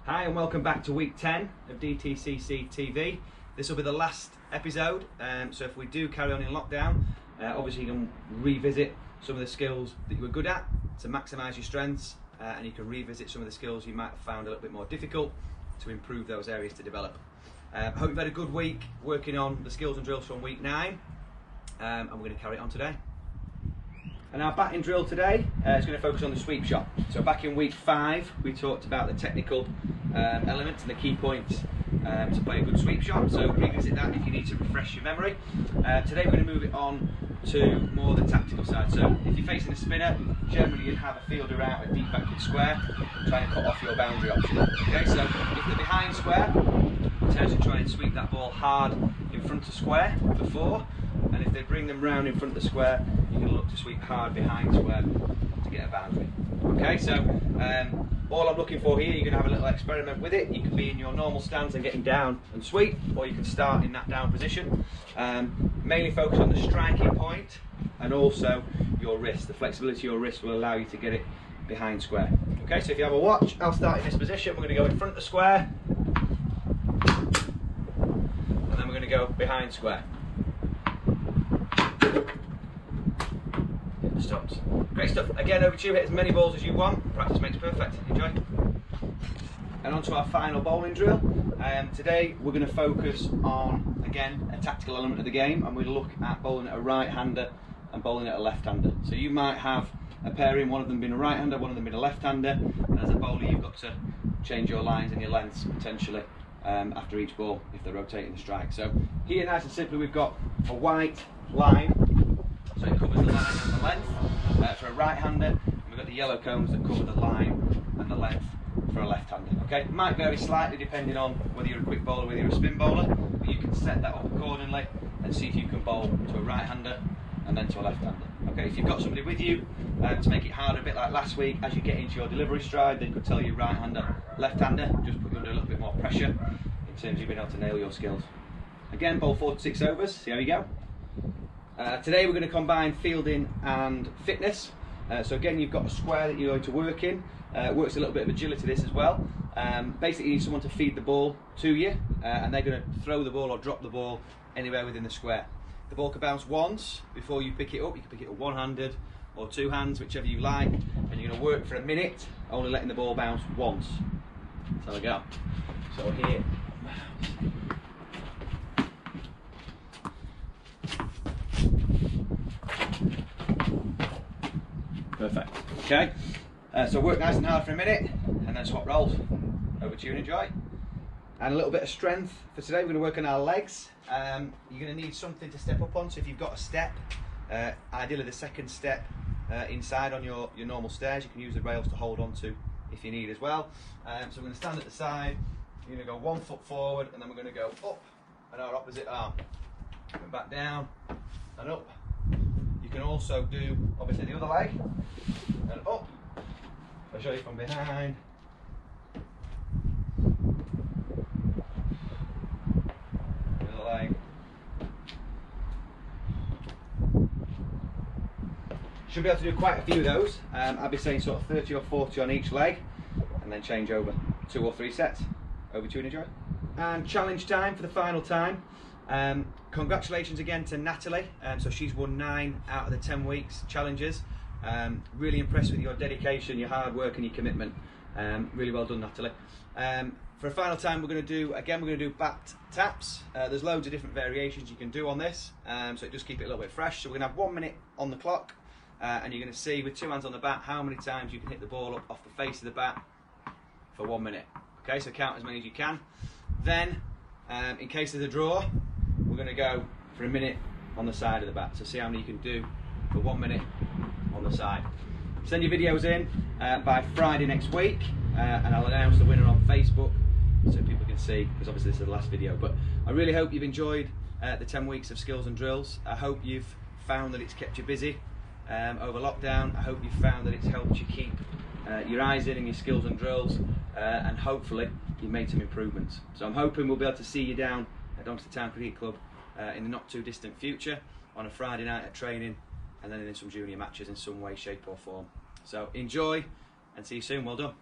Hi and welcome back to week 10 of DTCC TV. This will be the last episode, so if we do carry on in lockdown, obviously you can revisit some of the skills that you were good at to maximise your strengths, and you can revisit some of the skills you might have found a little bit more difficult to improve those areas to develop. Hope you've had a good week working on the skills and drills from week 9, and we're going to carry it on today. And our batting drill today is going to focus on the sweep shot. So back in week 5 we talked about the technical elements and the key points to play a good sweep shot, so revisit that if you need to refresh your memory. Today we're going to move it on to more the tactical side. So if you're facing a spinner, generally you'd have a fielder out a deep backward square, trying to cut off your boundary option. Okay, so if they're behind square, in terms of trying to sweep that ball hard in front of square for 4, and if they bring them round in front of the square, you can look to sweep hard behind square to get a boundary. Okay, so all I'm looking for here, you're going to have a little experiment with it. You can be in your normal stance and getting down and sweep, or you can start in that down position. Mainly focus on the striking point and also your wrist. The flexibility of your wrist will allow you to get it behind square. Okay, so if you have a watch, I'll start in this position. We're going to go in front of square, and then we're going to go behind square. Stops. Great stuff. Again, over to you. Hit as many balls as you want. Practice makes perfect. Enjoy. And on to our final bowling drill. Today we're going to focus on, again, a tactical element of the game, and we'll look at bowling at a right-hander and bowling at a left-hander. So you might have a pairing, one of them being a right-hander, one of them being a left-hander, and as a bowler you've got to change your lines and your lengths potentially after each ball if they're rotating the strike. So here, nice and simply, we've got a white line, so it covers the line and the length for a right-hander, and we've got the yellow cones that cover the line and the length for a left-hander. Okay, it might vary slightly depending on whether you're a quick bowler, whether you're a spin bowler, but you can set that up accordingly and see if you can bowl to a right-hander and then to a left-hander. Okay, if you've got somebody with you to make it harder, a bit like last week, as you get into your delivery stride, they could tell you right-hander, left-hander, just put you under a little bit more pressure in terms of you being able to nail your skills. Again, bowl 4 to 6 overs, see how you go. Today we're going to combine fielding and fitness. So again, you've got a square that you're going to work in. Works a little bit of agility this as well. Basically you need someone to feed the ball to you, and they're going to throw the ball or drop the ball anywhere within the square. The ball can bounce once before you pick it up. You can pick it up one-handed or 2 hands, whichever you like, and you're going to work for a minute, only letting the ball bounce once. So we go. So here. Perfect. Okay, so work nice and hard for a minute and then swap rolls. Over to you and enjoy. And a little bit of strength for today. We're going to work on our legs. You're going to need something to step up on, so if you've got a step, ideally the second step inside on your normal stairs, you can use the rails to hold on to if you need as well. So we're going to stand at the side, you're going to go 1 foot forward, and then we're going to go up and our opposite arm. And back down and up. You can also do, obviously, the other leg, and up. I'll show you from behind. The other leg. Should be able to do quite a few of those. I'll be saying sort of 30 or 40 on each leg, and then change over 2 or 3 sets. Over to you and enjoy. And challenge time for the final time. Congratulations again to Natalie. So she's won 9 out of the 10 weeks challenges. Really impressed with your dedication, your hard work and your commitment. Really well done, Natalie. For a final time, we're going to do bat taps. There's loads of different variations you can do on this, so just keep it a little bit fresh. So we're going to have 1 minute on the clock, and you're going to see with 2 hands on the bat how many times you can hit the ball up off the face of the bat for 1 minute. Okay, so count as many as you can. Then, in case there's a draw, we're going to go for a minute on the side of the bat. So see how many you can do for 1 minute on the side. Send your videos in by Friday next week, and I'll announce the winner on Facebook so people can see, because obviously this is the last video. But I really hope you've enjoyed the 10 weeks of skills and drills. I hope you've found that it's kept you busy over lockdown. I hope you've found that it's helped you keep your eyes in your skills and drills, and hopefully you've made some improvements. So I'm hoping we'll be able to see you down at Doncaster Town Cricket Club in the not too distant future on a Friday night at training, and then in some junior matches in some way, shape or form. So enjoy and see you soon. Well done.